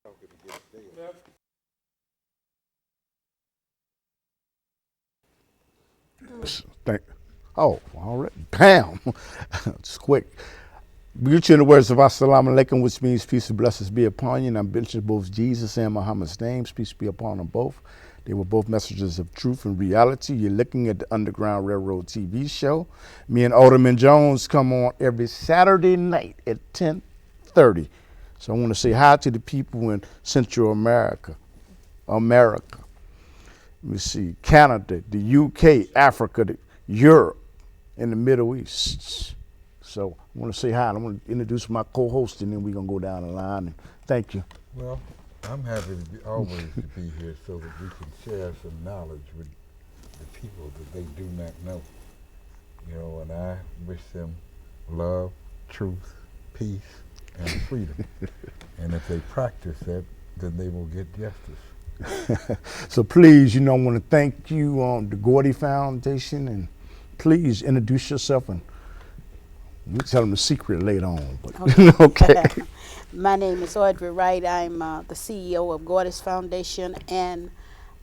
Talking against there. Thank. Oh, all right. Bam. It's quick. We get you in the words of Assalamu alaikum, which means peace and blessings be upon you. And I mention both Jesus and Muhammad's names. Peace be upon them both. They were both messengers of truth and reality. You're looking at the Underground Railroad TV show. Me and Alderman Jones come on every Saturday night at 10:30. So I want to say hi to the people in Central America. Let me see, Canada, the UK, Africa, Europe, and the Middle East. So I want to say hi. I want to introduce my co-host, and then we're going to go down the line. And thank you. Well, I'm happy to be, always to be here so that we can share some knowledge with the people that they do not know. You know, and I wish them love, truth, peace, and freedom. And if they practice that, then they will get justice. So please, I want to thank you on the Gordie Foundation, and please introduce yourself, and we'll tell them the secret later on. But okay. My name is Audrey Wright. I'm the CEO of Gordie Foundation and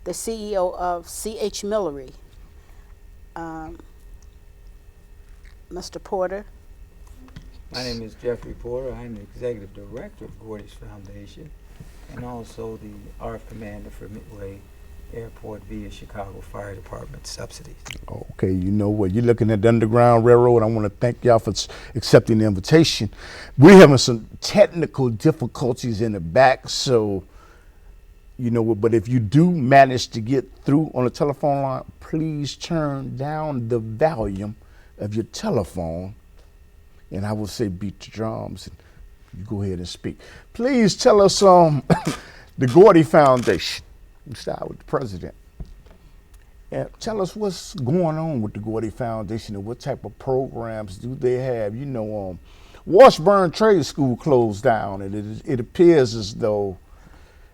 the CEO of C.H. Millery. Mr. Porter. My name is Jeffrey Porter. I'm the Executive Director of Gordie's Foundation and also the ARF Commander for Midway Airport via Chicago Fire Department subsidies. Okay, you know what? You're looking at the Underground Railroad. I want to thank y'all for accepting the invitation. We're having some technical difficulties in the back, so but if you do manage to get through on the telephone line, please turn down the volume of your telephone, and I will say beat the drums, and you go ahead and speak. Please tell us the Gordie Foundation. We start with the president. And tell us what's going on with the Gordie Foundation and what type of programs do they have. Washburn Trade School closed down, and it appears as though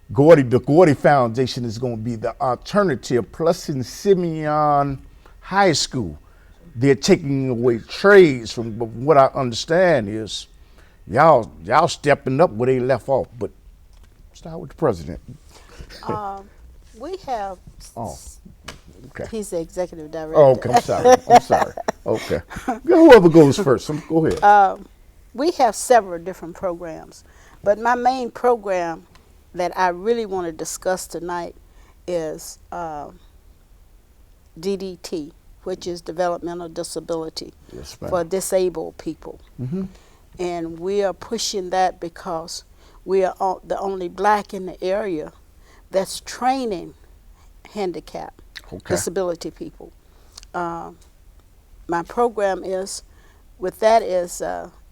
the Gordie Foundation is going to be the alternative. Plus in Simeon High School, they're taking away trades. From what I understand is y'all stepping up where they left off. But start with the president. We have. Oh, okay. He's the executive director. Oh, okay. I'm sorry. Okay. Whoever goes first, go ahead. We have several different programs, but my main program that I really want to discuss tonight is DDT, which is Developmental Disability for disabled people. Mm-hmm. And we are pushing that because we are the only black in the area that's training handicapped disability people. My program is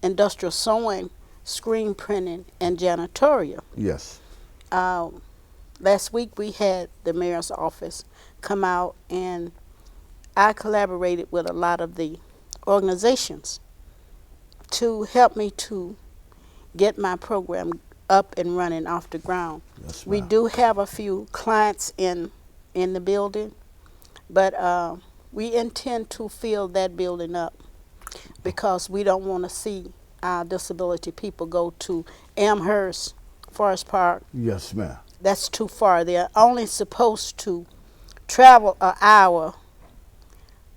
industrial sewing, screen printing, and janitorial. Yes. Last week we had the mayor's office come out, and I collaborated with a lot of the organizations to help me to get my program up and running off the ground. Yes, we do have a few clients in the building, but we intend to fill that building up because we don't want to see our disability people go to Amherst, Forest Park. Yes, ma'am. That's too far. They're only supposed to travel an hour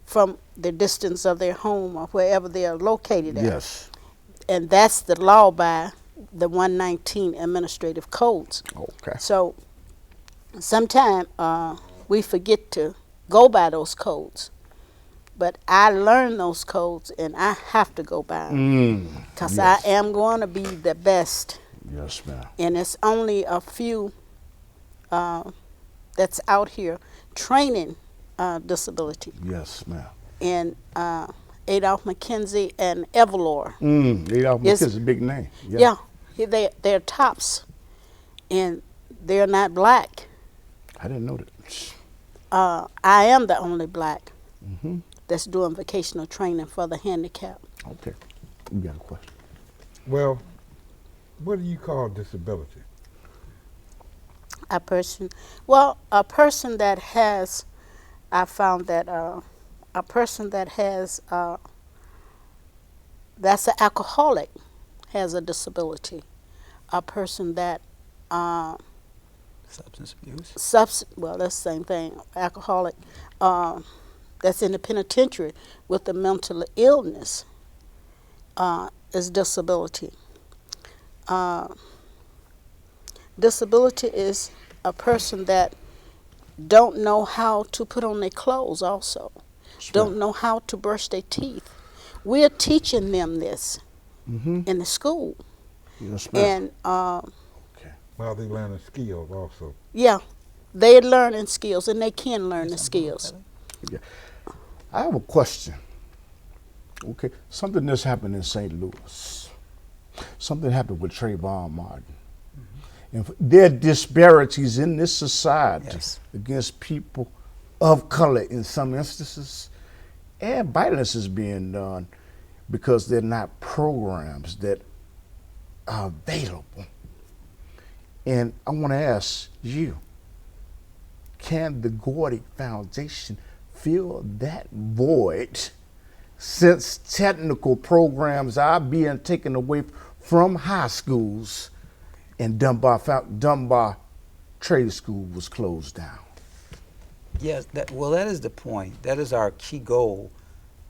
from the distance of their home or wherever they are located at. Yes. And that's the law by the 119 administrative codes. Okay. So sometimes we forget to go by those codes. But I learned those codes, and I have to go by them because I am going to be the best. Yes, ma'am. And it's only a few that's out here training disability. Yes, ma'am. And Adolph McKenzie and Evalor. Adolph McKenzie's a big name. Yeah, they're tops, and they're not black. I didn't know that. I am the only black that's doing vocational training for the handicapped. Okay. You got a question? Well, what do you call disability? A person that has, I found that a person that has, that's an alcoholic has a disability. A person that Substance abuse. Well, that's the same thing, alcoholic, that's in the penitentiary with a mental illness, is disability. Disability is a person that don't know how to put on their clothes also, don't know how to brush their teeth. We're teaching them this in the school. Yes, ma'am. And Well, they learn skills also. yeah, they're learning skills, and they can learn the skills. Yeah. I have a question. Okay, something that's happened in St. Louis. Something happened with Trayvon Martin. And there are disparities in this society Yes. against people of color in some instances, and violence is being done because they're not programs that are available. And I want to ask you, can the Gordie Foundation fill that void since technical programs are being taken away from high schools and Dunbar Trade School was closed down? Yes, that is the point. That is our key goal.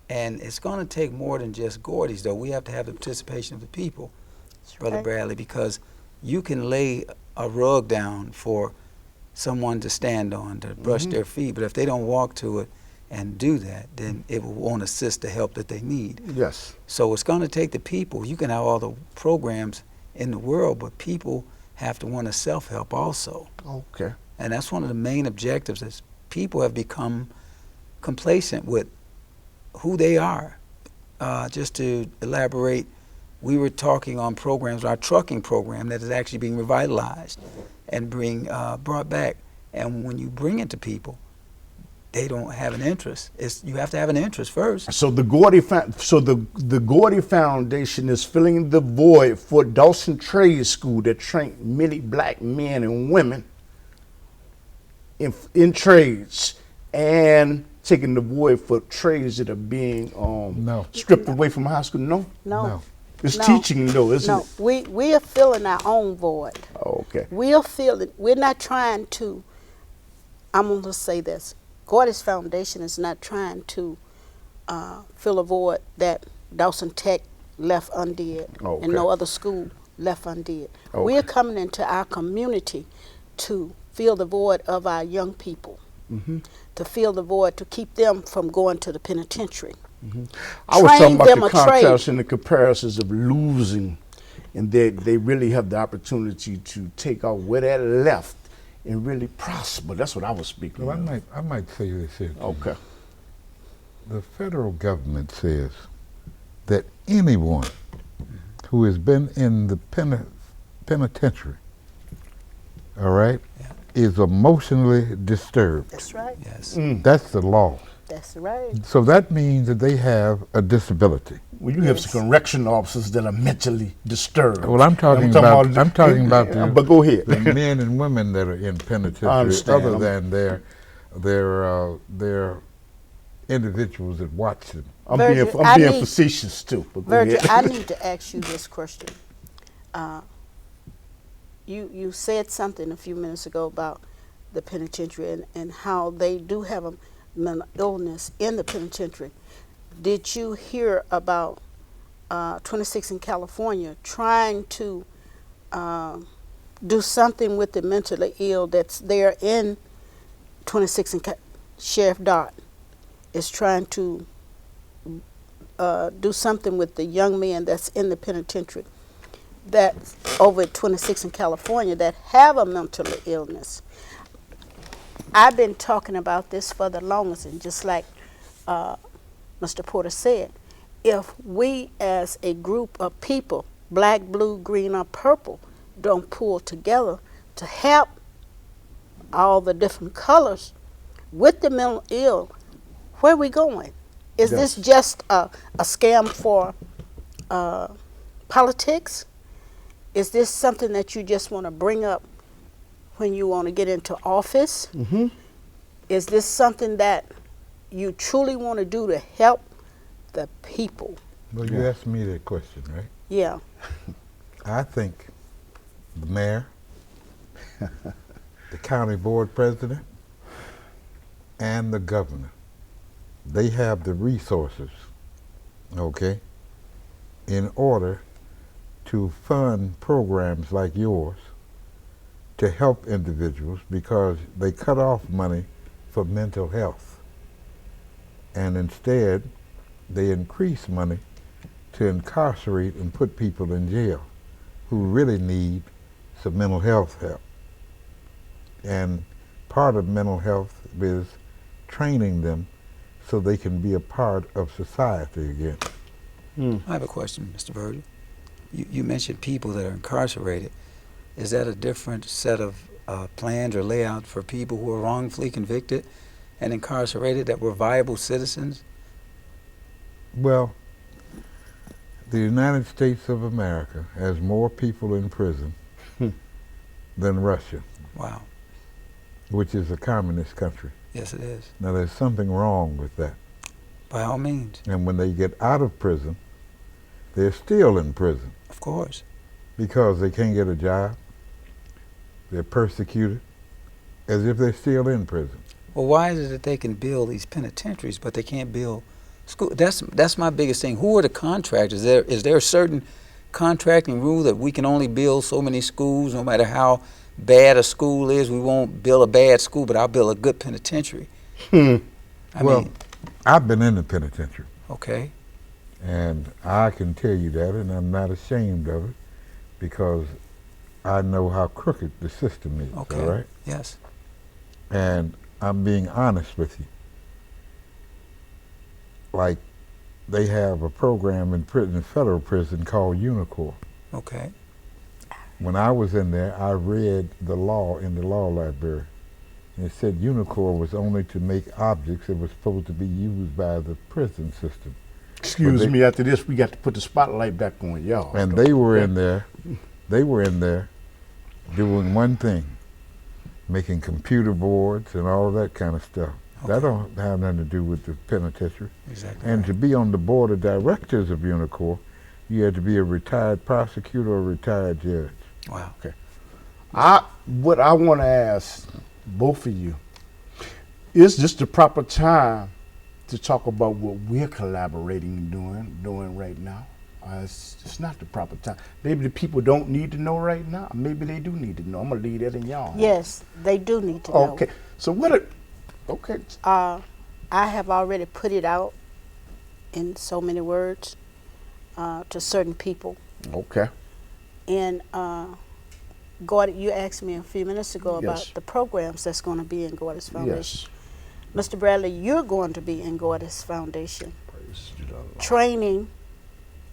And it's going to take more than just Gordie's, though. We have to have the participation of the people, Brother right. Bradley, because you can lay a rug down for someone to stand on, to brush their feet, but if they don't walk to it and do that, then it won't assist the help that they need. Yes. So it's going to take the people. You can have all the programs in the world, but people have to want to self-help also. Okay. And that's one of the main objectives, is people have become complacent with who they are. Just to elaborate, we were talking on programs, our trucking program that is actually being revitalized and brought back. And when you bring it to people, they don't have an interest. You have to have an interest first. So the Gordie Foundation is filling the void for Dawson Trade School that trained many black men and women in trades, and taking the void for trades that are being stripped away from high school. No. It's No. teaching though, isn't No, it? we are filling our own void. Oh, okay. We're not trying to, I'm going to say this, Gordie's Foundation is not trying to fill a void that Dawson Tech left undid Okay. and no other school left undid. Okay. We're coming into our community to fill the void of our young people, to fill the void, to keep them from going to the penitentiary. I was talking Train them about the a trade. contrast and the comparisons of losing, and they really have the opportunity to take out where they're left and really prosper. That's what I was speaking Well, of. I might say this here. Okay. The federal government says that anyone who has been in the penitentiary, all right, is emotionally disturbed. That's right. Yes. That's the law. That's right. So that means that they have a disability. Well, you have some correction officers that are mentally disturbed. Well, I'm talking about the, but go ahead. the men and women that are in penitentiary, understand. other than their individuals that watch them. I'm Virgil, being facetious too. But go Virgil, ahead. I need to ask you this question. You said something a few minutes ago about the penitentiary and how they do have a mental illness in the penitentiary. Did you hear about 26 in California trying to do something with the mentally ill that's there in 26 in Sheriff Dart is trying to do something with the young men that's in the penitentiary that's over at 26 in California that have a mental illness. I've been talking about this for the longest, and just like Mr. Porter said, if we as a group of people, black, blue, green, or purple, don't pull together to help all the different colors with the mental ill, where are we going? Is this just a scam for politics? Is this something that you just want to bring up when you want to get into office? Mm-hmm. Is this something that you truly want to do to help the people? Well, you asked me that question, right? Yeah. I think the mayor, the county board president, and the governor. They have the resources, okay, in order to fund programs like yours to help individuals, because they cut off money for mental health. And instead, they increase money to incarcerate and put people in jail who really need some mental health help. And part of mental health is training them so they can be a part of society again. I have a question, Mr. Birdie. You mentioned people that are incarcerated. Is that a different set of plans or layout for people who are wrongfully convicted and incarcerated that were viable citizens? Well, the United States of America has more people in prison than Russia, Wow. which is a communist country. Yes, it is. Now, there's something wrong with that. By all means. And when they get out of prison, they're still in prison Of course. because they can't get a job. They're persecuted as if they're still in prison. Well, why is it that they can build these penitentiaries, but they can't build school? That's my biggest thing. Who are the contractors? Is there a certain contracting rule that we can only build so many schools, no matter how bad a school is? We won't build a bad school, but I'll build a good penitentiary. I mean, I've been in the penitentiary, okay. and I can tell you that, and I'm not ashamed of it, because I know how crooked the system is, Okay. all right? Yes. And I'm being honest with you. Like, they have a program in prison, federal prison, called Unicor. Okay. When I was in there, I read the law in the law library. And it said Unicor was only to make objects that were supposed to be used by the prison system. Excuse me, after this, we got to put the spotlight back on y'all. And they were in there doing one thing, making computer boards and all of that kind of stuff. Okay. That don't have nothing to do with the penitentiary. Exactly. And right. to be on the board of directors of Unicor, you had to be a retired prosecutor or a retired judge. Wow. What I want to ask both of you, is this the proper time to talk about what we're collaborating and doing right now? It's not the proper time. Maybe the people don't need to know right now. Maybe they do need to know. I'm gonna leave that in y'all. Yes, they do need to know. Okay. So what? Okay. I have already put it out in so many words to certain people. Okay. And Gordie, you asked me a few minutes ago about Yes. the programs that's going to be in Gordie's Foundation. Yes. Mr. Bradley, you're going to be in Gordie's Foundation, Praise the Lord. training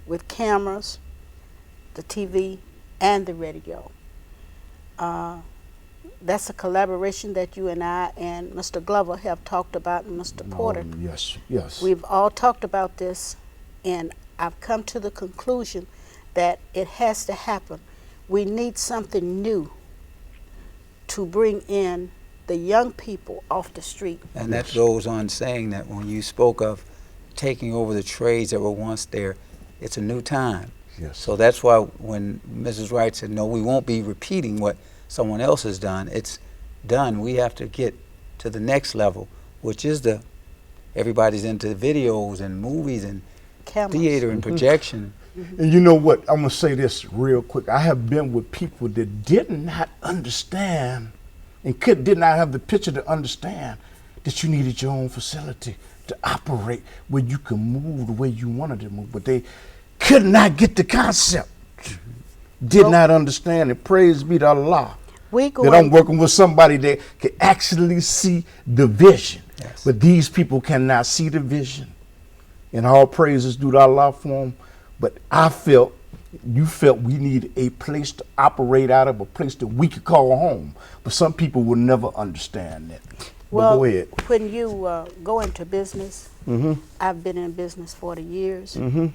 with cameras, the TV, and the radio. That's a collaboration that you and I and Mr. Glover have talked about, and Mr. Porter. Yes. Yes. We've all talked about this, and I've come to the conclusion that it has to happen. We need something new to bring in the young people off the street. And that goes on saying that when you spoke of taking over the trades that were once there, it's a new time. Yes. So that's why when Mrs. Wright said, no, we won't be repeating what someone else has done, it's done. We have to get to the next level, which is everybody's into videos and movies and Cameras. theater and projection. And you know what? I'm going to say this real quick. I have been with people that did not understand and did not have the picture to understand that you needed your own facility to operate where you can move the way you wanted to move. But they could not get the concept. Did not understand it. Praise be to Allah. That I'm working with somebody that can actually see the vision. Yes. But these people cannot see the vision. And all praises due to Allah for them. But you felt we need a place to operate out of, a place that we could call home. But some people will never understand that. Well, but go ahead. When you go into business, I've been in business 40 years, and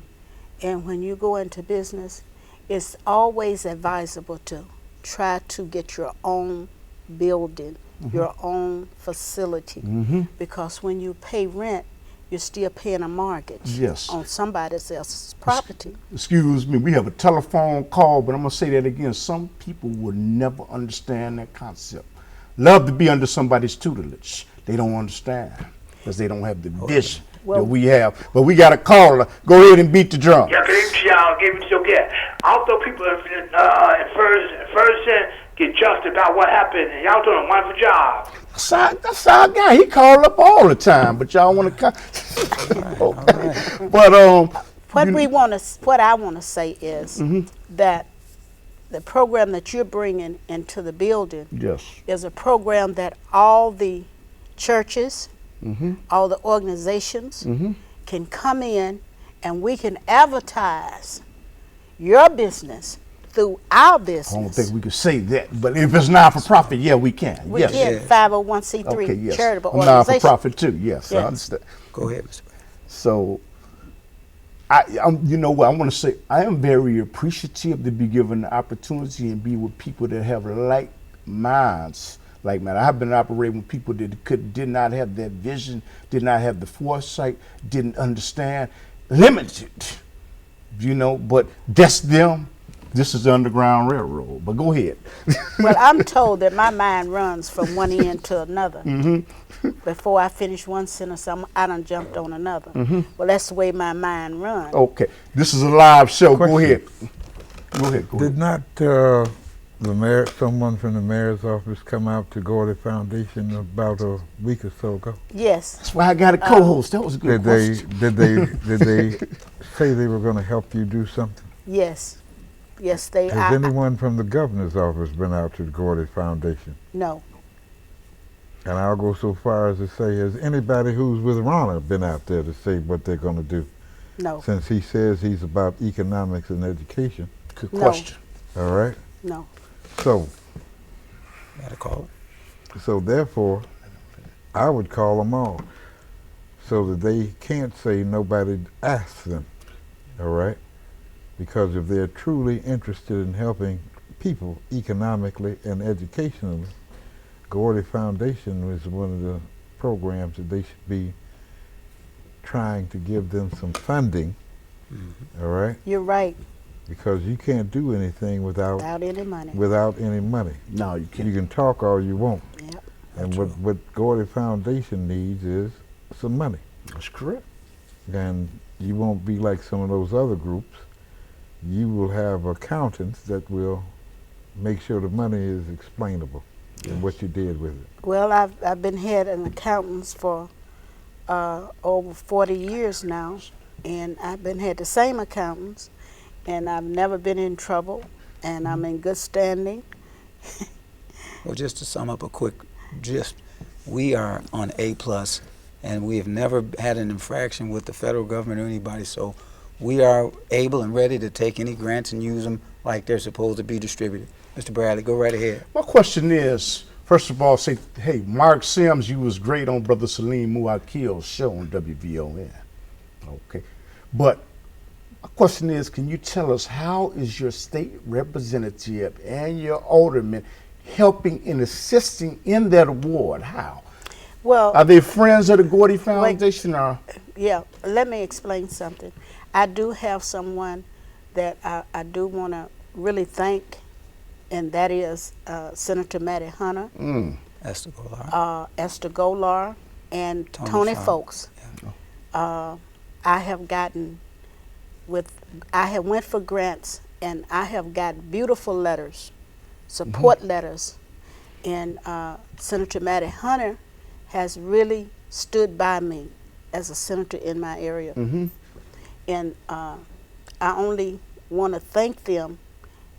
when you go into business, it's always advisable to try to get your own building, your own facility, because when you pay rent, you're still paying a mortgage Yes. on somebody else's property. Excuse me, we have a telephone call, but I'm going to say that again. Some people will never understand that concept. Love to be under somebody's tutelage. They don't understand because they don't have the vision that we have. But we got a caller. Go ahead and beat the drum. Yeah, good evening, y'all. Good evening, so yeah. Although people in Ferguson get just about what happened, and y'all doing a wonderful job. That's our guy. He called up all the time, but y'all want to come. Okay. But What I want to say is that the program that you're bringing into the building yes, is a program that all the churches, all the organizations can come in, and we can advertise your business through our business. I don't think we could say that, but if it's not for profit, yeah, we can. We yes. can 501c3 Okay, yes. charitable Not organization. for profit too. Yes, I Yes. understand. Go ahead, Mr. Brown. So, you know what I want to say? I am very appreciative to be given the opportunity and be with people that have like minds. Like, man, I have been operating with people that did not have that vision, did not have the foresight, didn't understand, limited. You know, but that's them. This is the Underground Railroad. But go ahead. Well, I'm told that my mind runs from one end to another. Before I finish one sentence, I done jumped on another. Well, that's the way my mind runs. Okay, this is a live show. Question. Go ahead. Go ahead. Did not someone from the mayor's office come out to Gordie Foundation about a week or so ago? Yes. That's why I got a co-host. That was a good question. Did they say they were going to help you do something? Yes. Yes, they Has anyone from the governor's office been out to the Gordie Foundation? No. And I'll go so far as to say, has anybody who's with Ronna been out there to say what they're going to do? No. Since he says he's about economics and education. Good No. question. All right? No. So Got a call? So therefore, I would call them all so that they can't say nobody asked them, all right? Because if they're truly interested in helping people economically and educationally, Gordie Foundation is one of the programs that they should be trying to give them some funding, all right? You're right. Because you can't do anything without any money. any money. No, you can't. You can talk all you want. Yep. And what Gordie Foundation needs is some money. That's correct. And you won't be like some of those other groups. You will have accountants that will make sure the money is explainable and what you did with it. Well, I've been head an accountants for over 40 years now, and I've been had the same accountants, and I've never been in trouble, and I'm in good standing. Well, just to sum up a quick gist, we are on A+, and we have never had an infraction with the federal government or anybody, so we are able and ready to take any grants and use them like they're supposed to be distributed. Mr. Bradley, go right ahead. My question is, first of all, say, hey, Mark Sims, you was great on Brother Salim Muakil's show on WVON. Okay. But my question is, can you tell us how is your state representative and your alderman helping and assisting in that award? How? Well, Are they friends of the Gordie Foundation? Or? yeah, let me explain something. I do have someone that I do want to really thank, and that is Senator Mattie Hunter, Esther Golar. Esther Golar, and Tony Folks. Yeah. I have gotten I have went for grants, and I have got beautiful letters, support letters, and Senator Mattie Hunter has really stood by me as a senator in my area. And I only want to thank them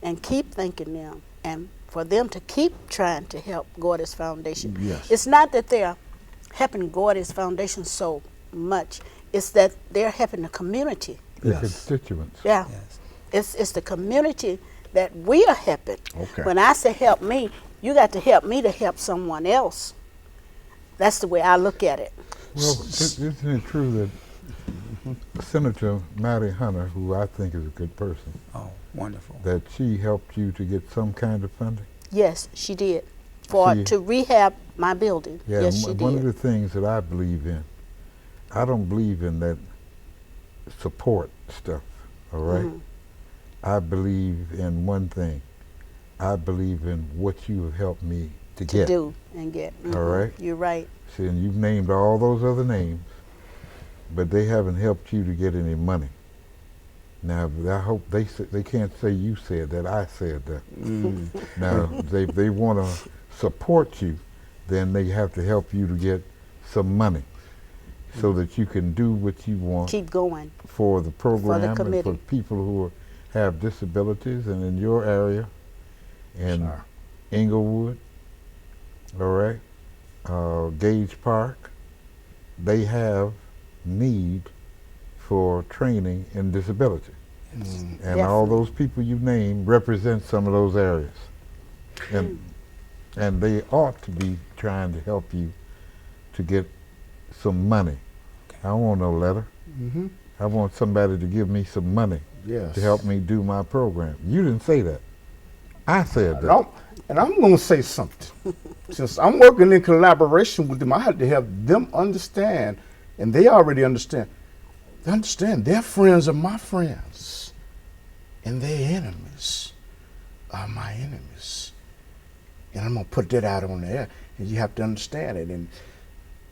and keep thanking them, and for them to keep trying to help Gordie's Foundation. Yes. It's not that they're helping Gordie's Foundation so much, it's that they're helping the community. The Yes. constituents. Yeah. Yes. It's the community that we are helping. Okay. When I say help me, you got to help me to help someone else. That's the way I look at it. Well, isn't it true that Senator Mattie Hunter, who I think is a good person, Oh, wonderful. that she helped you to get some kind of funding? Yes, she did. She- To rehab my building. Yeah, Yes, she one of did. the things that I believe in I don't believe in that support stuff, all right? Mhm. I believe in one thing. I believe in what you have helped me to To get. do and get. All right. You're right. See, and you've named all those other names, but they haven't helped you to get any money. Now, I hope they can't say you said that. I said that. Now, they want to support you, then they have to help you to get some money, so that you can do what you want Keep going. for the program and for committee. people who have disabilities. And in your area, in Sure. Inglewood, all right, Gage Park, they have need for training in disability. And all Definitely. those people you named represent some of those areas. And they ought to be trying to help you to get some money. I don't want no letter. Mm-hmm. I want somebody to give me some money Yes. to help me do my program. You didn't say that. I said And that. I'm going to say something. Since I'm working in collaboration with them, I had to have them understand, and they already understand. They understand their friends are my friends, and their enemies are my enemies. And I'm going to put that out on the air, and you have to understand it. And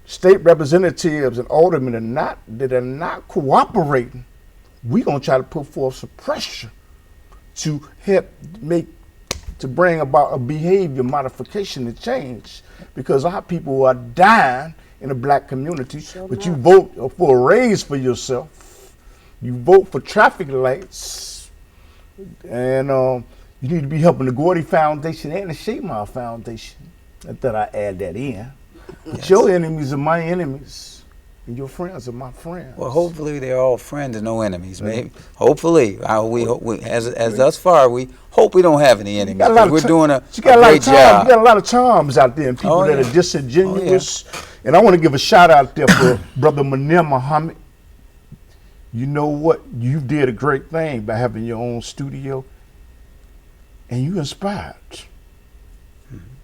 state representatives and aldermen that are not cooperating, we're going to try to put forth some pressure to help to bring about a behavior modification and change, because our people are dying in the black community. But you vote for a raise for yourself, you vote for traffic lights, and you need to be helping the Gordie Foundation and the Shamar Foundation. I thought I'd add that in. But your enemies are my enemies, and your friends are my friends. Well, hopefully they're all friends and no enemies, maybe. Hopefully, as thus far, we hope we don't have any enemies. We're doing a great job. You got a lot of charms out there, and people that are disingenuous. And I want to give a shout out there for Brother Munir Muhammad. You know what? You did a great thing by having your own studio, and you inspired.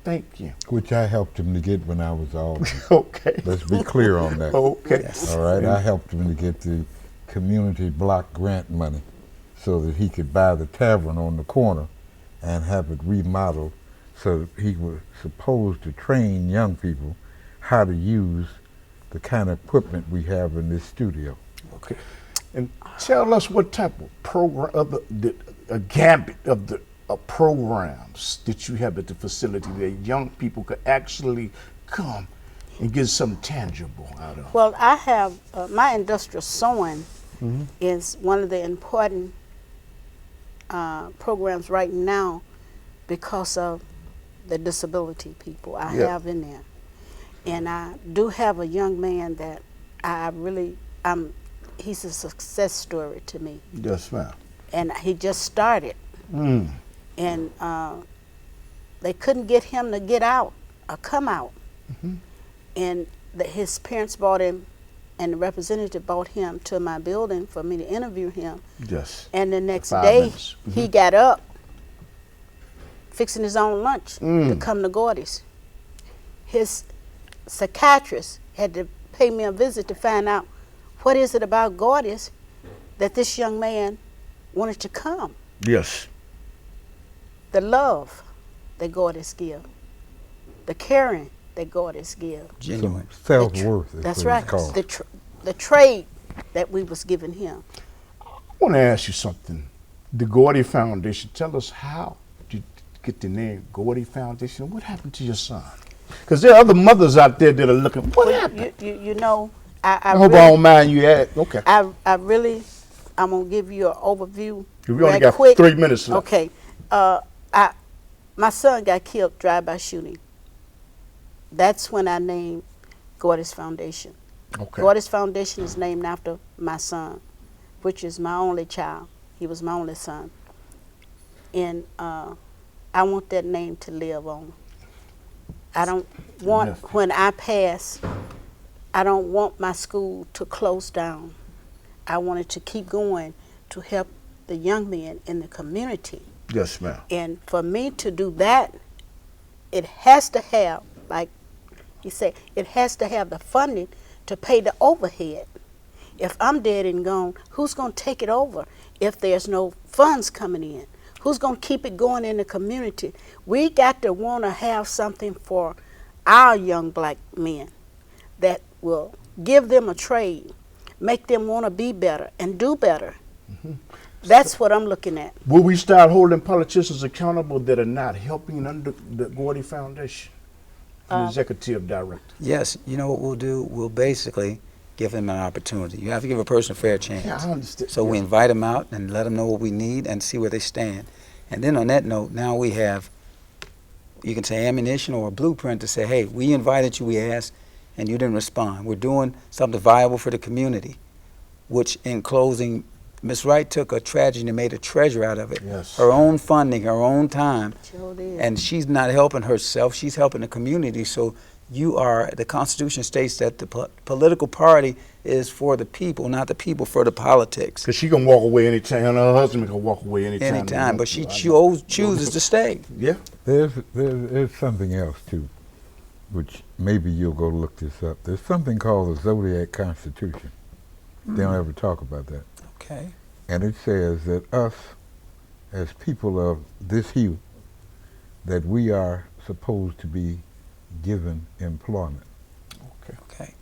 Thank you. Which I helped him to get when I was alderman. Okay. Let's be clear on that. Okay. All right, I helped him to get the community block grant money so that he could buy the tavern on the corner and have it remodeled, so that he was supposed to train young people how to use the kind of equipment we have in this studio. Okay. And tell us what type of program, a gambit of the programs that you have at the facility that young people could actually come and get something tangible out of. Well, I have my industrial sewing is one of the important programs right now because of the disability people I have in there. And I do have a young man that he's a success story to me. Yes, ma'am. And he just started. And they couldn't get him to get out or come out. And his parents brought him, and the representative brought him to my building for me to interview him. Yes. And the next 5 day, minutes. he got up, fixing his own lunch to come to Gordie's. His psychiatrist had to pay me a visit to find out what is it about Gordie's that this young man wanted to come. Yes. The love that Gordie's give, the caring that Gordie's give. Genuine. Self-worth is That's what right. it's called. The trade that we was giving him. I want to ask you something. The Gordie Foundation, tell us how did you get the name Gordie Foundation? What happened to your son? Because there are other mothers out there that are looking, what happened? You know, I hope I don't mind you at. Okay. I'm gonna give you an overview. We only right got quick. 3 minutes left. Okay. My son got killed drive-by shooting. That's when I named Gordie's Foundation. Okay. Gordie's Foundation is named after my son, which is my only child. He was my only son. And I want that name to live on. I don't want, when I pass, I don't want my school to close down. I want it to keep going to help the young men in the community. Yes, ma'am. And for me to do that, it has to have, like he said, it has to have the funding to pay the overhead. If I'm dead and gone, who's going to take it over if there's no funds coming in? Who's going to keep it going in the community? We got to want to have something for our young black men that will give them a trade, make them want to be better and do better. That's what I'm looking at. Will we start holding politicians accountable that are not helping under the Gordie Foundation? The executive director. Yes, you know what we'll do? We'll basically give them an opportunity. You have to give a person a fair chance. Yeah, I understand. So we invite them out and let them know what we need and see where they stand. And then on that note, now we have, you can say ammunition or a blueprint to say, hey, we invited you, we asked, and you didn't respond. We're doing something viable for the community, which in closing, Ms. Wright took a tragedy and made a treasure out of it. Yes. Her own funding, her own time. Sure did. And she's not helping herself, she's helping the community. So you are, the Constitution states that the political party is for the people, not the people for the politics. Because she can walk away anytime, and her husband can walk away anytime. Anytime, but she chooses to stay. Yeah. There's something else too, which maybe you'll go look this up. There's something called the Zodiac Constitution. They don't ever talk about that. Okay. And it says that us, as people of this hue, that we are supposed to be given employment. Okay.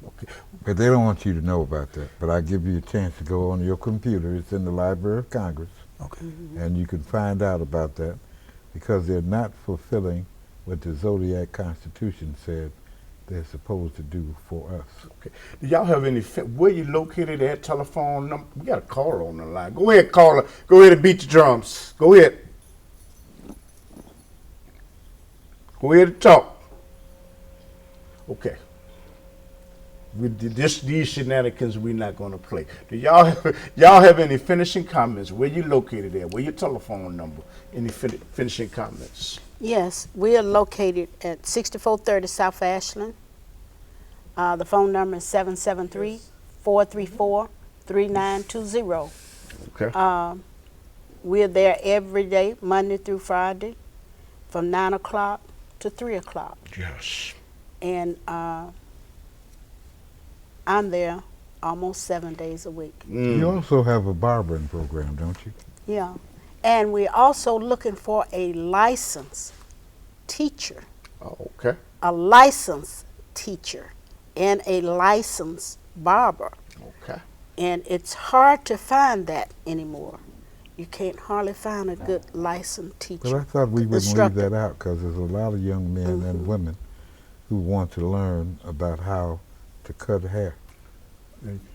But they don't want you to know about that. But I give you a chance to go on your computer. It's in the Library of Congress. Okay. And you can find out about that, because they're not fulfilling what the Zodiac Constitution said they're supposed to do for us. Okay. Do y'all have any, where you located at, telephone number? We got a caller on the line. Go ahead, caller. Go ahead and beat the drums. Go ahead. Go ahead and talk. Okay. With these shenanigans, we're not going to play. Do y'all have any finishing comments? Where you located at? Where your telephone number? Any finishing comments? Yes, we are located at 6430 South Ashland. The phone number is 773-434-3920. Okay. We're there every day, Monday through Friday, from 9 o'clock to 3 o'clock. Yes. And I'm there almost 7 days a week. You also have a barbering program, don't you? Yeah. And we're also looking for a licensed teacher. Oh, okay. A licensed teacher and a licensed barber. Okay. And it's hard to find that anymore. You can't hardly find a good licensed teacher. But I thought we wouldn't leave instructor. that out, because there's a lot of young men and women who want to learn about how to cut hair.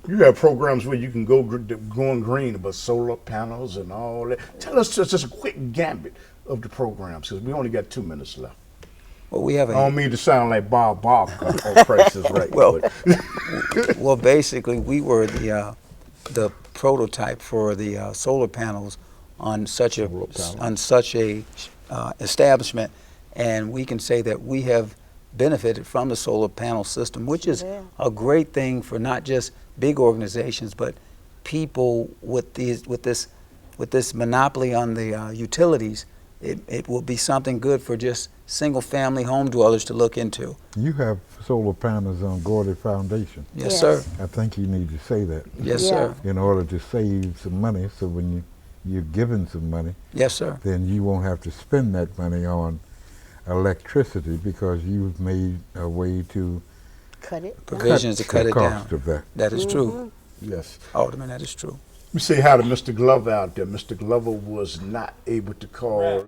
You have programs where you can go going green about solar panels and all that. Tell us just a quick gambit of the programs, because we only got 2 minutes left. Well, we have I don't mean to sound like Bob on Price is Right. Well, but well, basically, we were the prototype for the solar panels on such a establishment, and we can say that we have benefited from the solar panel system, which is a great thing for not just big organizations, but people with this monopoly on the utilities. It will be something good for just single-family home dwellers to look into. You have solar panels on Gordie Foundation. Yes, Yes. sir. I think you need to say that Yes, Yeah. sir. in order to save some money, so when you're given some money, Yes, sir. then you won't have to spend that money on electricity, because you've made a way to Cut it. Provisions to cut the it cost down. of that. That is true. yes. Alderman, that is true. We say hi to Mr. Glover out there. Mr. Glover was not able to call.